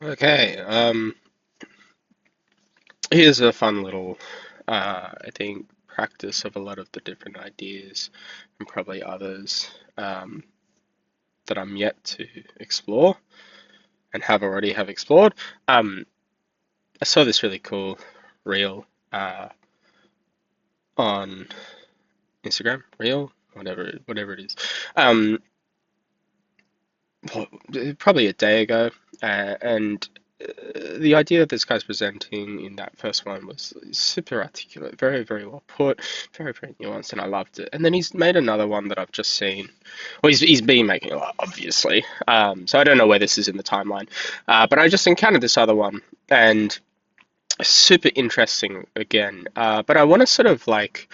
Okay, here's a fun little, I think, practice of a lot of the different ideas and probably others that I'm yet to explore and have explored. Um, I saw this really cool reel on Instagram, reel, whatever it is. Um, Probably a day ago, and the idea that this guy's presenting in that first one was super articulate, very well put, very nuanced, and I loved it. And then he's made another one that I've just seen. Well, he's been making a lot, obviously. So I don't know where this is in the timeline, but I just encountered this other one, and super interesting again. But I want to sort of like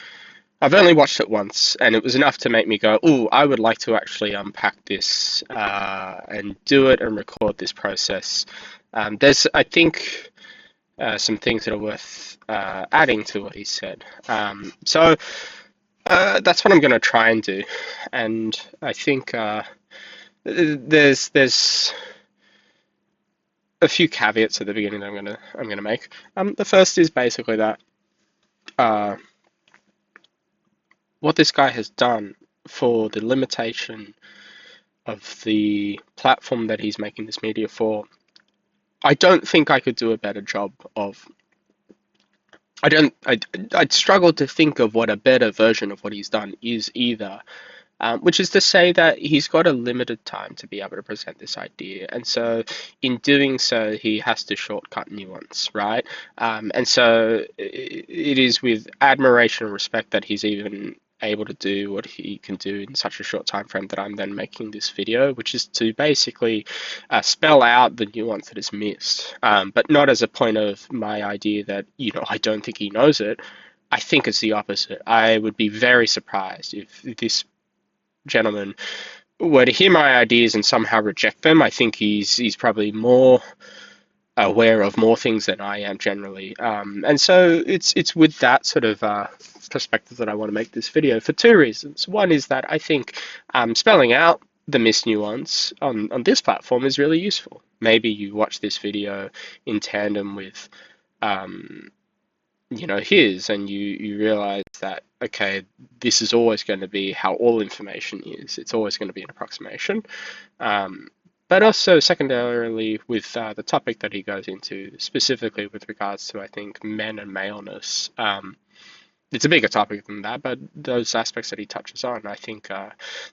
I've only watched it once, and it was enough to make me go, "Oh, I would like to actually unpack this and do it and record this process." There's, I think, some things that are worth adding to what he said. So that's what I'm going to try and do, and I think there's a few caveats at the beginning that I'm gonna make. The first is basically that. Uh, what this guy has done for the limitation of the platform that he's making this media for, I don't think I could do a better job of. I'd struggle to think of what a better version of what he's done is either. Which is to say that he's got a limited time to be able to present this idea, and so in doing so, he has to shortcut nuance, right? And so it is with admiration and respect that he's even able to do what he can do in such a short time frame that I'm then making this video, which is to basically spell out the nuance that is missed, but not as a point of my idea that, I don't think he knows it. I think it's the opposite. I would be very surprised if this gentleman were to hear my ideas and somehow reject them. I think he's probably more aware of more things than I am generally. And so it's with that sort of perspective that I want to make this video for two reasons. One is that I think spelling out the misnuance on this platform is really useful. Maybe you watch this video in tandem with his, and you realize that, okay, this is always going to be how all information is. It's always going to be an approximation. But also secondarily with the topic that he goes into, specifically with regards to, I think, men and maleness. It's a bigger topic than that, but those aspects that he touches on, I think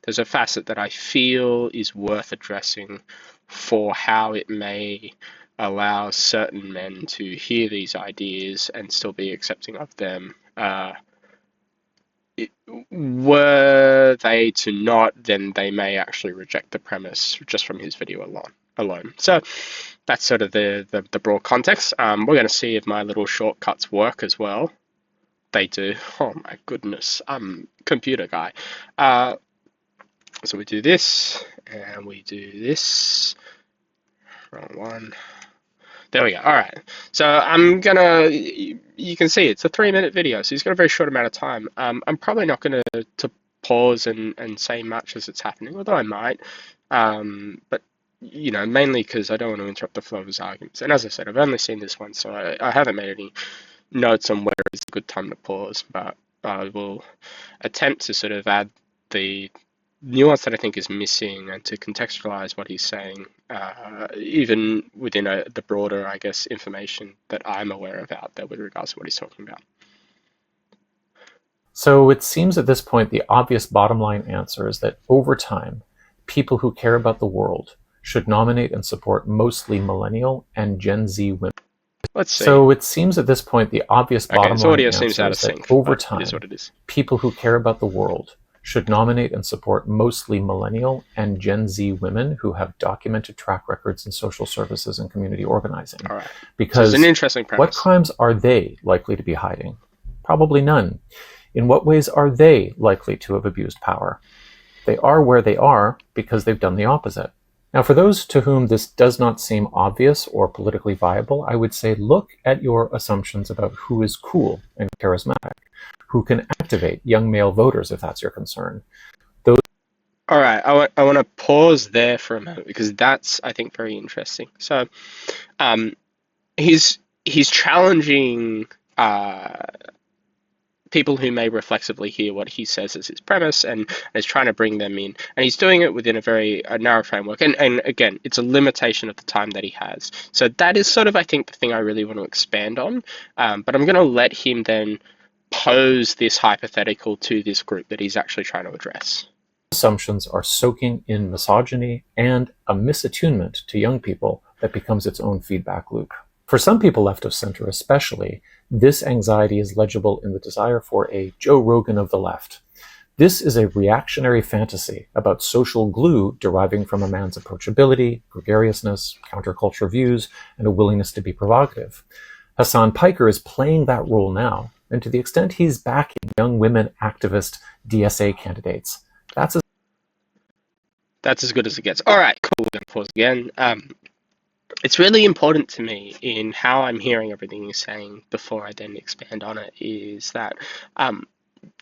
there's a facet that I feel is worth addressing for how it may allow certain men to hear these ideas and still be accepting of them. Were they to not, then they may actually reject the premise just from his video alone. So that's sort of the broad context. We're going to see if my little shortcuts work as well. They do. Oh my goodness, I'm a computer guy. So we do this, and we do this. Wrong one. There we go. All right. So you can see it's a 3-minute video, so he's got a very short amount of time. I'm probably not going to pause and say much as it's happening, although I might. But, mainly because I don't want to interrupt the flow of his arguments. And as I said, I've only seen this one, so I haven't made any notes on where is a good time to pause, but I will attempt to sort of add the nuance that I think is missing and to contextualize what he's saying, even within the broader, I guess, information that I'm aware of out there with regards to what he's talking about. So it seems at this point the obvious bottom line answer is that over time, people who care about the world should nominate and support mostly millennial and Gen Z women. Let's see. So it seems at this point the obvious bottom line audio answer seems out of is that sync, over but time, it is what it is. People who care about the world should nominate and support mostly millennial and Gen Z women who have documented track records in social services and community organizing. All right. Because so it's an interesting premise. What crimes are they likely to be hiding? Probably none. In what ways are they likely to have abused power? They are where they are because they've done the opposite. Now, for those to whom this does not seem obvious or politically viable, I would say look at your assumptions about who is cool and charismatic, who can activate young male voters if that's your concern. All right, I want to pause there for a moment because that's, I think, very interesting. So, um, he's challenging people who may reflexively hear what he says as his premise and is trying to bring them in. And he's doing it within a narrow framework. And again, it's a limitation of the time that he has. So that is sort of, I think, the thing I really want to expand on. But I'm going to let him then pose this hypothetical to this group that he's actually trying to address. Assumptions are soaking in misogyny and a misattunement to young people that becomes its own feedback loop. For some people left of center especially, this anxiety is legible in the desire for a Joe Rogan of the left. This is a reactionary fantasy about social glue deriving from a man's approachability, gregariousness, counterculture views, and a willingness to be provocative. Hassan Piker is playing that role now, and to the extent he's backing young women activist DSA candidates, that's as good as it gets. All right, cool. We're going to pause again. It's really important to me in how I'm hearing everything you're saying before I then expand on it is that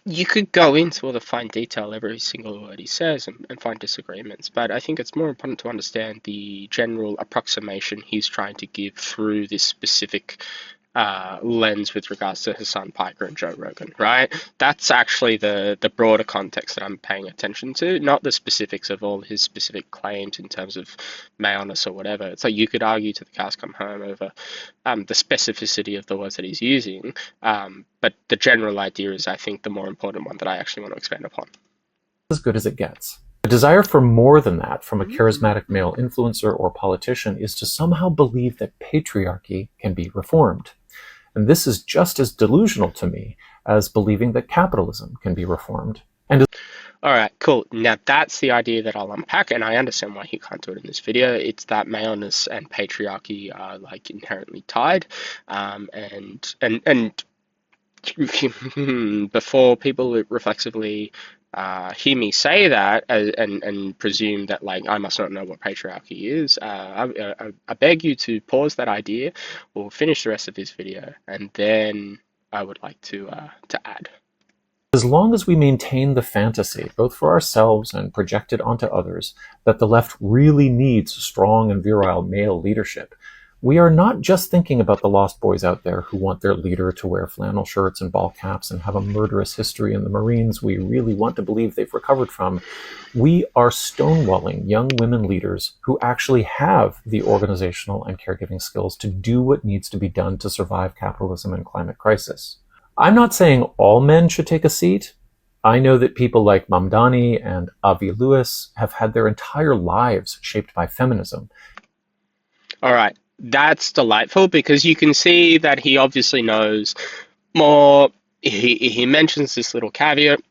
you could go into all the fine detail every single word he says and find disagreements, but I think it's more important to understand the general approximation he's trying to give through this specific lens with regards to Hassan Piker and Joe Rogan, right? That's actually the broader context that I'm paying attention to, not the specifics of all his specific claims in terms of maleness or whatever. It's like you could argue to the cows come home over the specificity of the words that he's using, but the general idea is, I think, the more important one that I actually want to expand upon. as good as it gets. The desire for more than that from a charismatic male influencer or politician is to somehow believe that patriarchy can be reformed. And this is just as delusional to me as believing that capitalism can be reformed. And All right, cool. Now that's the idea that I'll unpack, and I understand why he can't do it in this video. It's that maleness and patriarchy are like inherently tied, and before people reflexively hear me say that and presume that like I must not know what patriarchy is, I beg you to pause that idea. We'll finish the rest of this video, and then I would like to add. as long as we maintain the fantasy, both for ourselves and projected onto others, that the left really needs strong and virile male leadership, we are not just thinking about the lost boys out there who want their leader to wear flannel shirts and ball caps and have a murderous history in the Marines we really want to believe they've recovered from. We are stonewalling young women leaders who actually have the organizational and caregiving skills to do what needs to be done to survive capitalism and climate crisis. I'm not saying all men should take a seat. I know that people like Mamdani and Avi Lewis have had their entire lives shaped by feminism. All right, that's delightful because you can see that he obviously knows more. He mentions this little caveat.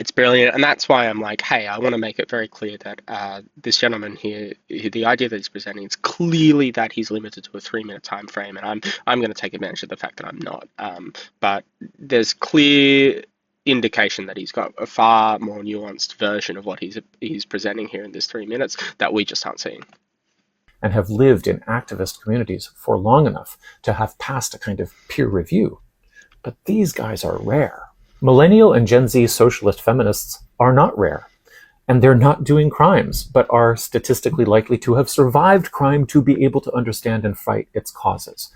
It's brilliant, and that's why I'm like, hey, I want to make it very clear that this gentleman here, the idea that he's presenting, is clearly that he's limited to a 3 minute time frame, and I'm going to take advantage of the fact that I'm not. But there's clear indication that he's got a far more nuanced version of what he's presenting here in this 3 minutes that we just aren't seeing. And have lived in activist communities for long enough to have passed a kind of peer review. But these guys are rare. Millennial and Gen Z socialist feminists are not rare, and they're not doing crimes, but are statistically likely to have survived crime to be able to understand and fight its causes.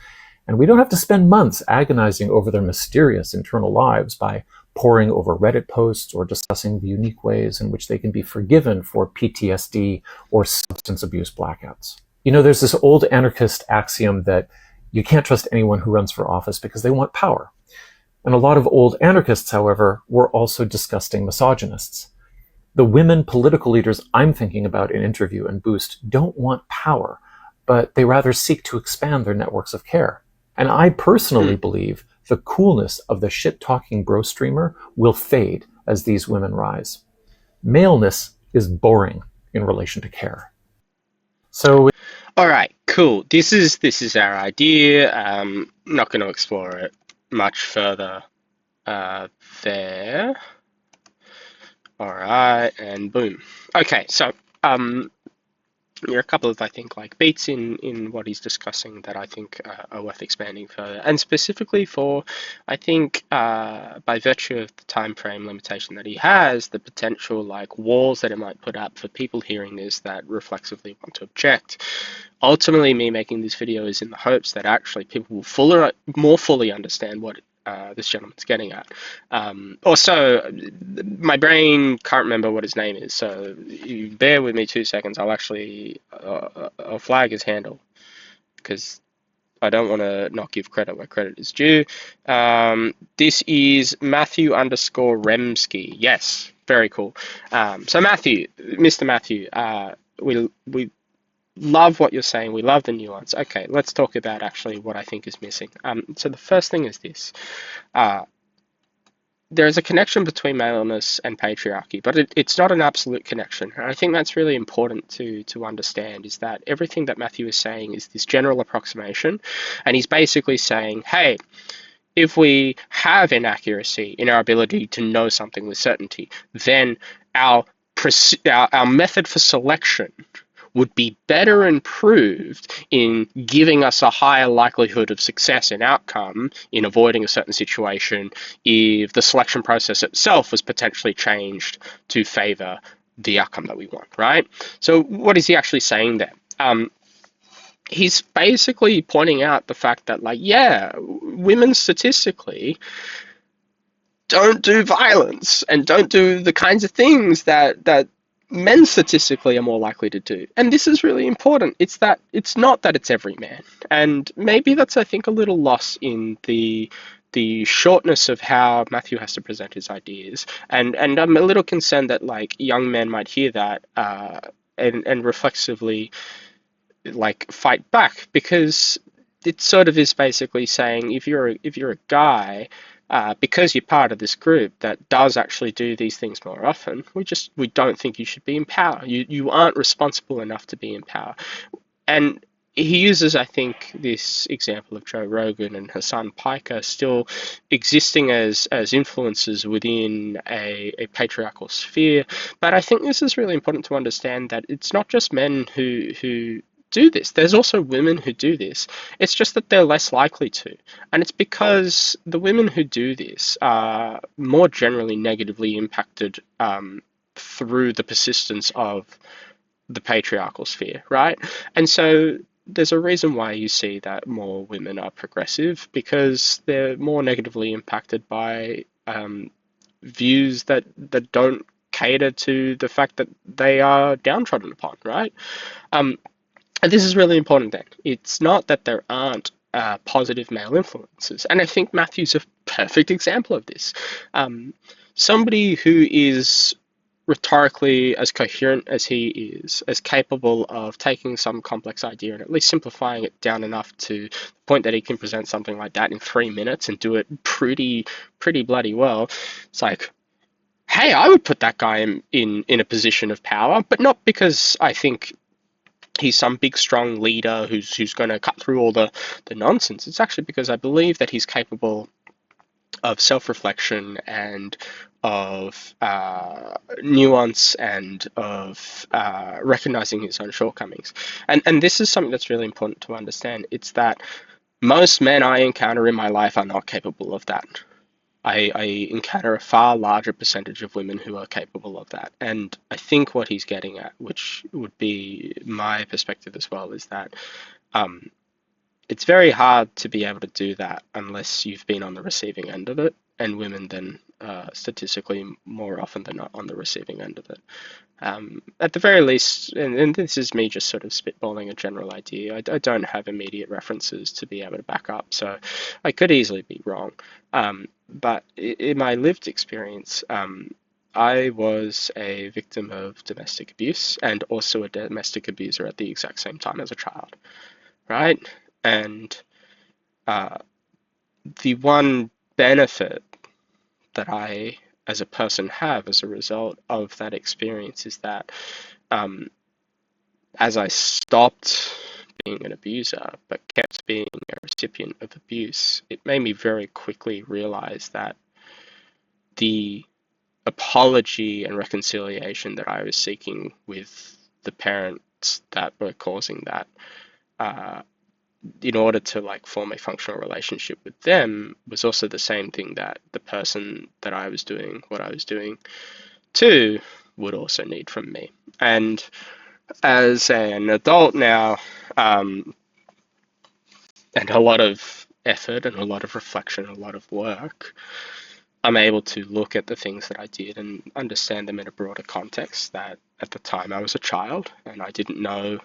And we don't have to spend months agonizing over their mysterious internal lives by poring over Reddit posts or discussing the unique ways in which they can be forgiven for PTSD or substance abuse blackouts. You know, there's this old anarchist axiom that you can't trust anyone who runs for office because they want power. And a lot of old anarchists, however, were also disgusting misogynists. The women political leaders I'm thinking about in Interview and Boost don't want power, but they rather seek to expand their networks of care. And I personally believe the coolness of the shit-talking bro streamer will fade as these women rise. Maleness is boring in relation to care. So, all right, cool. This is our idea. Not going to explore it much further there. All right, and boom. Okay, so there are a couple of, I think, like beats in what he's discussing that I think are worth expanding further, and specifically for, I think, by virtue of the time frame limitation that he has, the potential like walls that it might put up for people hearing this that reflexively want to object. Ultimately, me making this video is in the hopes that actually people will more fully understand what this gentleman's getting at. Also, my brain can't remember what his name is, so you bear with me 2 seconds. I'll flag his handle because I don't want to not give credit where credit is due. This is Matthew underscore Remsky. Yes, very cool. So Matthew, Mr. Matthew, we love what you're saying. We love the nuance. Okay, let's talk about actually what I think is missing. So the first thing is this. Uh, there is a connection between maleness and patriarchy, but it's not an absolute connection. And I think that's really important to understand, is that everything that Matthew is saying is this general approximation, and he's basically saying, hey, if we have inaccuracy in our ability to know something with certainty, then our method for selection would be better improved in giving us a higher likelihood of success and outcome in avoiding a certain situation if the selection process itself was potentially changed to favor the outcome that we want, right? So what is he actually saying there? He's basically pointing out the fact that, like, yeah, women statistically don't do violence and don't do the kinds of things that men statistically are more likely to do. And this is really important. It's not that it's every man. And maybe that's, I think, a little loss in the shortness of how Matthew has to present his ideas. And I'm a little concerned that, like, young men might hear that and reflexively, like, fight back, because it sort of is basically saying, if you're a guy, because you're part of this group that does actually do these things more often, we don't think you should be in power. You aren't responsible enough to be in power. And he uses, I think, this example of Joe Rogan and Hassan Piker still existing as influences within a patriarchal sphere. But I think this is really important to understand, that it's not just men who do this. There's also women who do this. It's just that they're less likely to. And it's because the women who do this are more generally negatively impacted through the persistence of the patriarchal sphere, right? And so there's a reason why you see that more women are progressive, because they're more negatively impacted by views that don't cater to the fact that they are downtrodden upon, right? And this is really important then. It's not that there aren't positive male influences. And I think Matthew's a perfect example of this. Somebody who is rhetorically as coherent as he is, as capable of taking some complex idea and at least simplifying it down enough to the point that he can present something like that in 3 minutes and do it pretty bloody well. It's like, hey, I would put that guy in a position of power, but not because I think he's some big strong leader who's going to cut through all the nonsense. It's actually because I believe that he's capable of self-reflection and of nuance and of recognizing his own shortcomings. And this is something that's really important to understand. It's that most men I encounter in my life are not capable of that. I encounter a far larger percentage of women who are capable of that. And I think what he's getting at, which would be my perspective as well, is that it's very hard to be able to do that unless you've been on the receiving end of it, and women then statistically more often than not on the receiving end of it. At the very least, and this is me just sort of spitballing a general idea, I don't have immediate references to be able to back up, so I could easily be wrong. But in my lived experience, I was a victim of domestic abuse and also a domestic abuser at the exact same time as a child, right? And the one benefit that I, as a person, have as a result of that experience is that as I stopped being an abuser but kept being a recipient of abuse, it made me very quickly realize that the apology and reconciliation that I was seeking with the parent thoughts that were causing that, uh, in order to like form a functional relationship with them, was also the same thing that the person that I was doing what I was doing to would also need from me. And as an adult now, um, and a lot of effort and a lot of reflection, a lot of work, I'm able to look at the things that I did and understand them in a broader context that at the time I was a child and I didn't know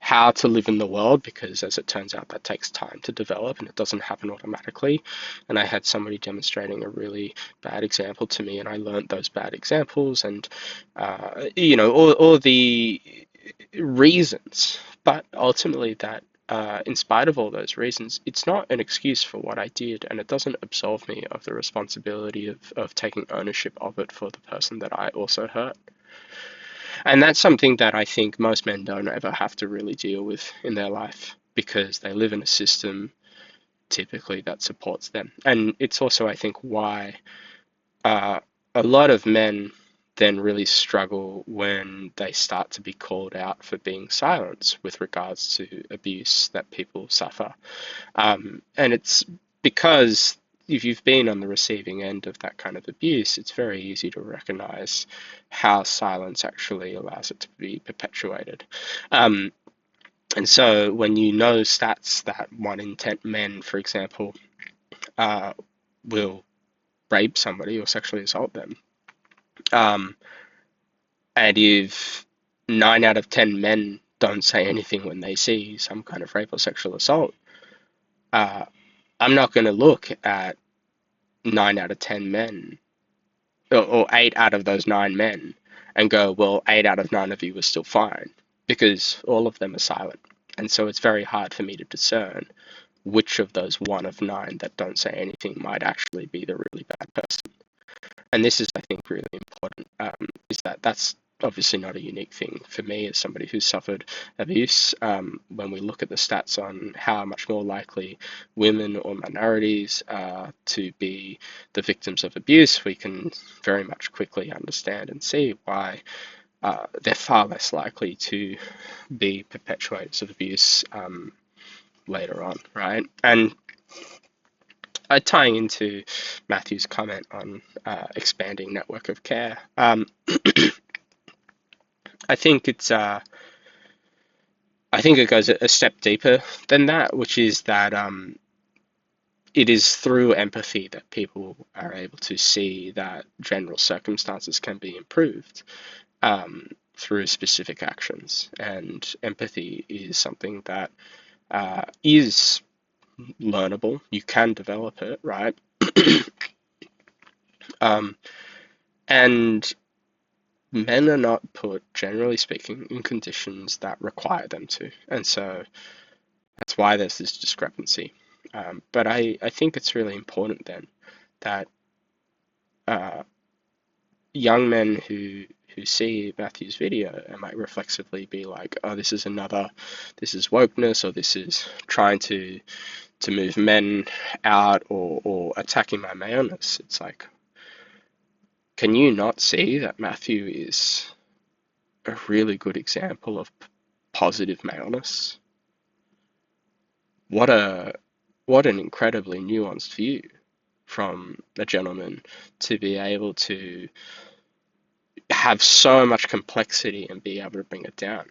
how to live in the world, because as it turns out that takes time to develop and it doesn't happen automatically. And I had somebody demonstrating a really bad example to me and I learned those bad examples and all the reasons, but ultimately that in spite of all those reasons, it's not an excuse for what I did, and it doesn't absolve me of the responsibility of taking ownership of it for the person that I also hurt. And that's something that I think most men don't ever have to really deal with in their life because they live in a system typically that supports them. And it's also, I think, why uh, a lot of men then really struggle when they start to be called out for being silent with regards to abuse that people suffer. And it's because if you've been on the receiving end of that kind of abuse, it's very easy to recognize how silence actually allows it to be perpetuated. Um, and so when you know stats that 1 in 10 men, for example, uh, will rape somebody or sexually assault them, um, and if 9 out of 10 men don't say anything when they see some kind of rape or sexual assault, uh, I'm not going to look at 9 out of 10 men, or 8 out of those 9 men, and go, well, 8 out of 9 of you were still fine, because all of them are silent. And so it's very hard for me to discern which of those 1 of 9 that don't say anything might actually be the really bad person. And this is, I think, really important, is that that's obviously not a unique thing for me as somebody who's suffered abuse. When we look at the stats on how much more likely women or minorities are to be the victims of abuse, we can very much quickly understand and see why they're far less likely to be perpetuators of abuse later on, right? And tying into Matthew's comment on expanding network of care, I think it goes a step deeper than that, which is that it is through empathy that people are able to see that general circumstances can be improved through specific actions, and empathy is something that is learnable. You can develop it, right? And men are not put, generally speaking, in conditions that require them to. And so that's why there's this discrepancy. But I think it's really important then that uh, young men who see Matthew's video and might reflexively be like, oh, this is wokeness, or this is trying to move men out, or attacking my maleness. It's like, can you not see that Matthew is a really good example of positive maleness? What an incredibly nuanced view from a gentleman to be able to have so much complexity and be able to bring it down.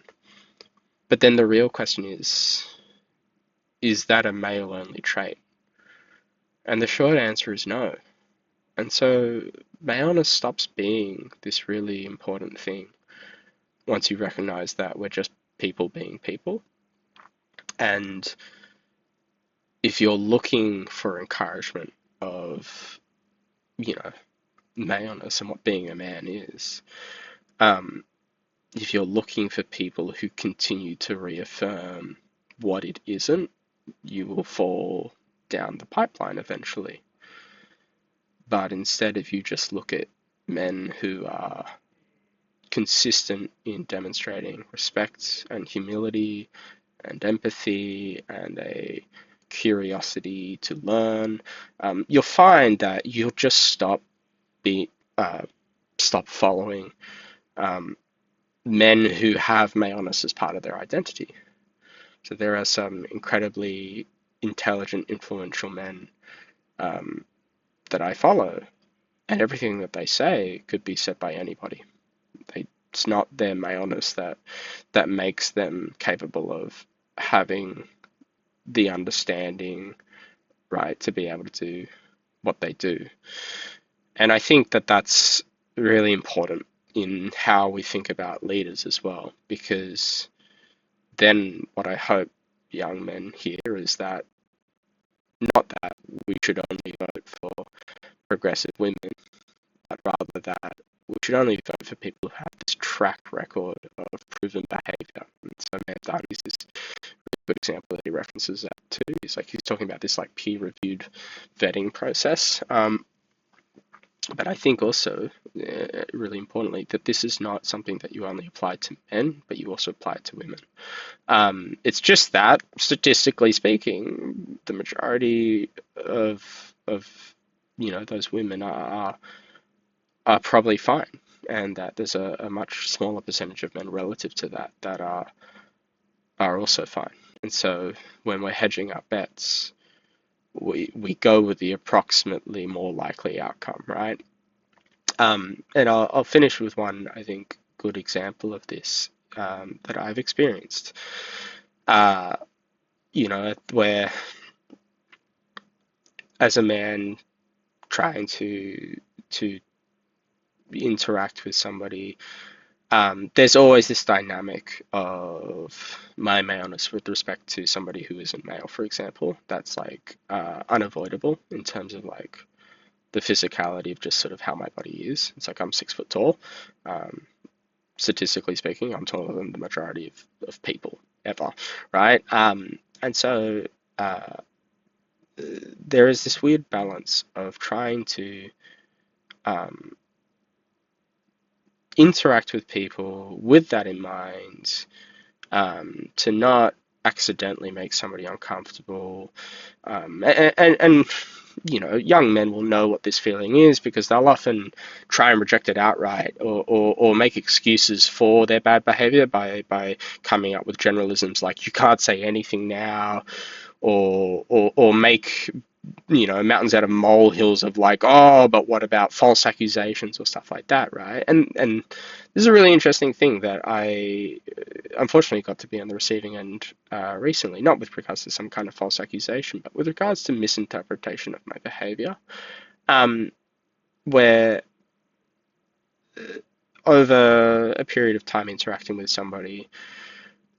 But then the real question is that a male only trait? And the short answer is no. And so maleness stops being this really important thing once you recognize that we're just people being people. And if you're looking for encouragement of, maleness and what being a man is, if you're looking for people who continue to reaffirm what it isn't, you will fall down the pipeline eventually. But instead, if you just look at men who are consistent in demonstrating respect and humility and empathy and a curiosity to learn, you'll find that you'll just stop following men who have maleness as part of their identity. So there are some incredibly intelligent, influential men um, that I follow, and everything that they say could be said by anybody. It's not their maleness that makes them capable of having the understanding, right, to be able to do what they do. And I think that that's really important in how we think about leaders as well, because then what I hope young men hear is that not that we should only vote for progressive women, but rather that we should only vote for people who have this track record of proven behaviour. And so Matt Dunn is this really good example that he references that too. He's like he's talking about this like peer-reviewed vetting process. But I think also, really importantly, that this is not something that you only apply to men, but you also apply it to women. It's just that, statistically speaking, the majority of those women are probably fine, and that there's a much smaller percentage of men relative to that are also fine. And so when we're hedging our bets, we go with the approximately more likely outcome, right? And I'll finish with one, I think, good example of this that I've experienced. Uh, where as a man trying to interact with somebody, there's always this dynamic of my maleness with respect to somebody who isn't male, for example. That's like unavoidable in terms of like the physicality of just sort of how my body is. It's like I'm 6 foot tall. Um, Statistically speaking, I'm taller than the majority of people ever, right? And so uh, there is this weird balance of trying to um, interact with people with that in mind, to not accidentally make somebody uncomfortable. And young men will know what this feeling is because they'll often try and reject it outright or make excuses for their bad behavior by coming up with generalisms like you can't say anything now or make mountains out of molehills of like, oh, but what about false accusations or stuff like that, right? And this is a really interesting thing that I unfortunately got to be on the receiving end recently, not with regards to some kind of false accusation, but with regards to misinterpretation of my behavior, um, where over a period of time interacting with somebody,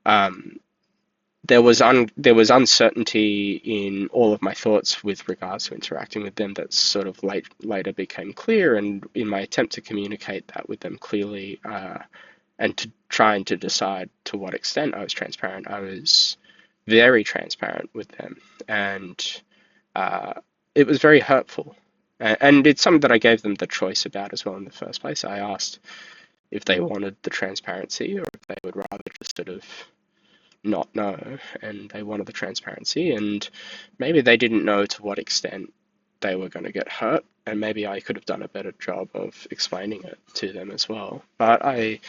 um, there was uncertainty in all of my thoughts with regards to interacting with them that sort of later became clear, and in my attempt to communicate that with them clearly, and to trying to decide to what extent I was transparent, I was very transparent with them, and uh, it was very hurtful. And it's something that I gave them the choice about as well in the first place. I asked if they wanted the transparency or if they would rather just sort of not know, and they wanted the transparency, and maybe they didn't know to what extent they were going to get hurt, and maybe I could have done a better job of explaining it to them as well. But I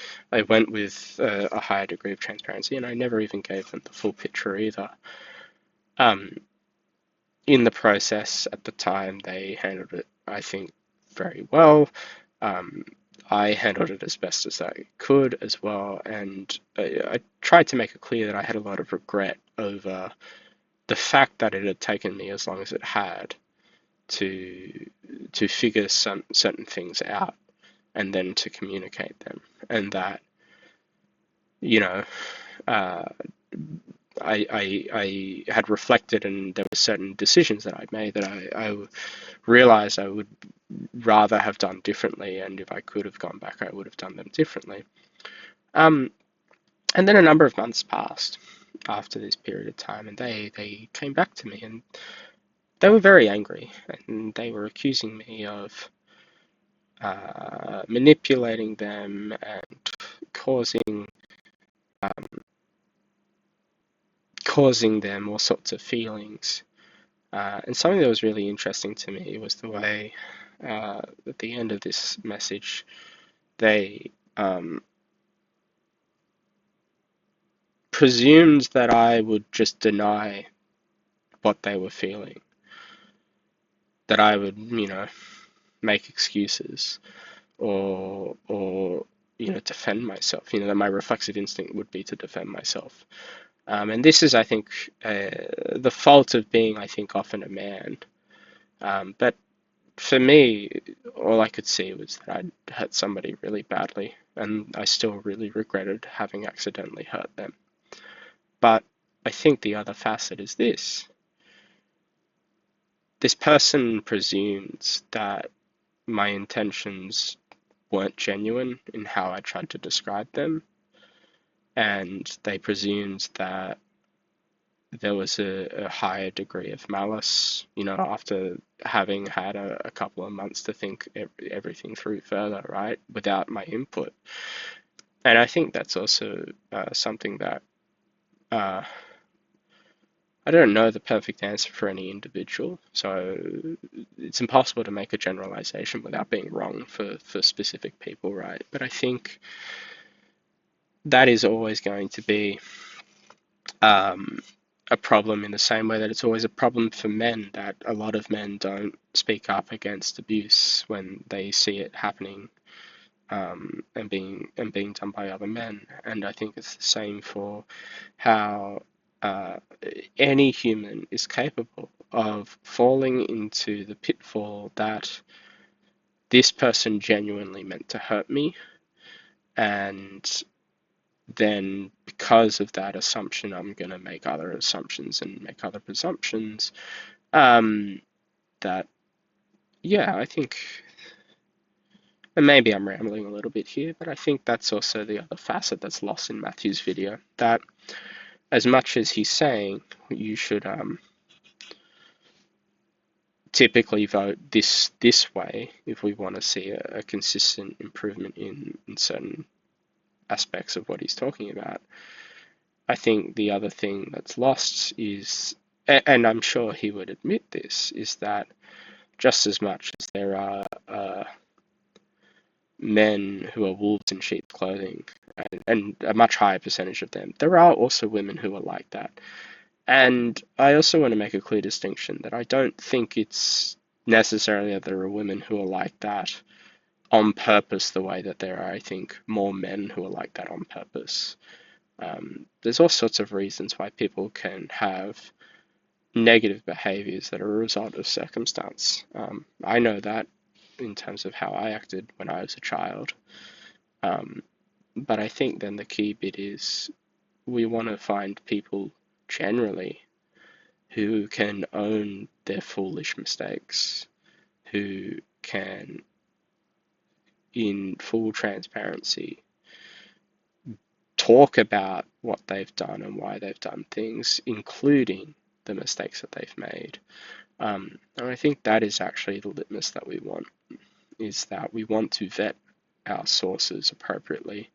went with a higher degree of transparency, and I never even gave them the full picture either. Um, in the process at the time, they handled it, I think, very well. Um, I handled it as best as I could as well, and I tried to make it clear that I had a lot of regret over the fact that it had taken me as long as it had to figure some certain things out and then to communicate them, and that you know uh, I had reflected, and there were certain decisions that I'd made that I realized I would rather have done differently, and if I could have gone back, I would have done them differently. Um, and then a number of months passed after this period of time, and they came back to me, and they were very angry, and they were accusing me of manipulating them and causing causing them all sorts of feelings. And something that was really interesting to me was the way, at the end of this message, they presumed that I would just deny what they were feeling, that I would, make excuses or defend myself. That my reflexive instinct would be to defend myself. And this is, I think, the fault of being, I think, often a man. But for me, all I could see was that I'd hurt somebody really badly, and I still really regretted having accidentally hurt them. But I think the other facet is this. This person presumes that my intentions weren't genuine in how I tried to describe them, and they presumed that there was a higher degree of malice, after having had a couple of months to think everything through further, right, without my input. And I think that's also something that I don't know the perfect answer for any individual, so it's impossible to make a generalization without being wrong for specific people, right? But I think that is always going to be a problem in the same way that it's always a problem for men, that a lot of men don't speak up against abuse when they see it happening, and being done by other men. And I think it's the same for how any human is capable of falling into the pitfall that this person genuinely meant to hurt me, and then because of that assumption, I'm going to make other assumptions and make other presumptions. That, yeah, I think, and maybe I'm rambling a little bit here, but I think that's also the other facet that's lost in Matthew's video, that as much as he's saying you should typically vote this way if we want to see a consistent improvement in certain aspects of what he's talking about, I think the other thing that's lost is, and I'm sure he would admit this, is that just as much as there are men who are wolves in sheep's clothing, and a much higher percentage of them, there are also women who are like that. And I also want to make a clear distinction that I don't think it's necessarily that there are women who are like that on purpose the way that there are, I think, more men who are like that on purpose. There's all sorts of reasons why people can have negative behaviors that are a result of circumstance. I know that in terms of how I acted when I was a child. But I think then the key bit is we want to find people generally who can own their foolish mistakes, who can, in full transparency, talk about what they've done and why they've done things, including the mistakes that they've made. And I think that is actually the litmus that we want, is that we want to vet our sources appropriately,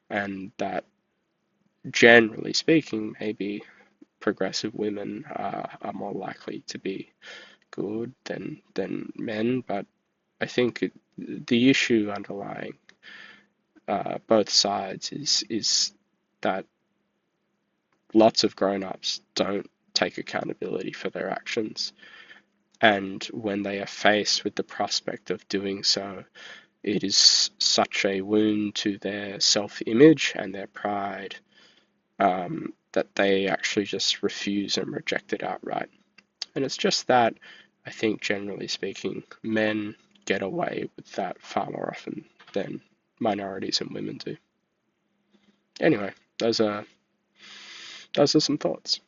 and that, generally speaking, maybe progressive women are more likely to be good than men, but I think the issue underlying both sides is that lots of grown-ups don't take accountability for their actions, and when they are faced with the prospect of doing so, it is such a wound to their self-image and their pride, that they actually just refuse and reject it outright. And it's just that, I think, generally speaking, men get away with that far more often than minorities and women do. Anyway, those are some thoughts.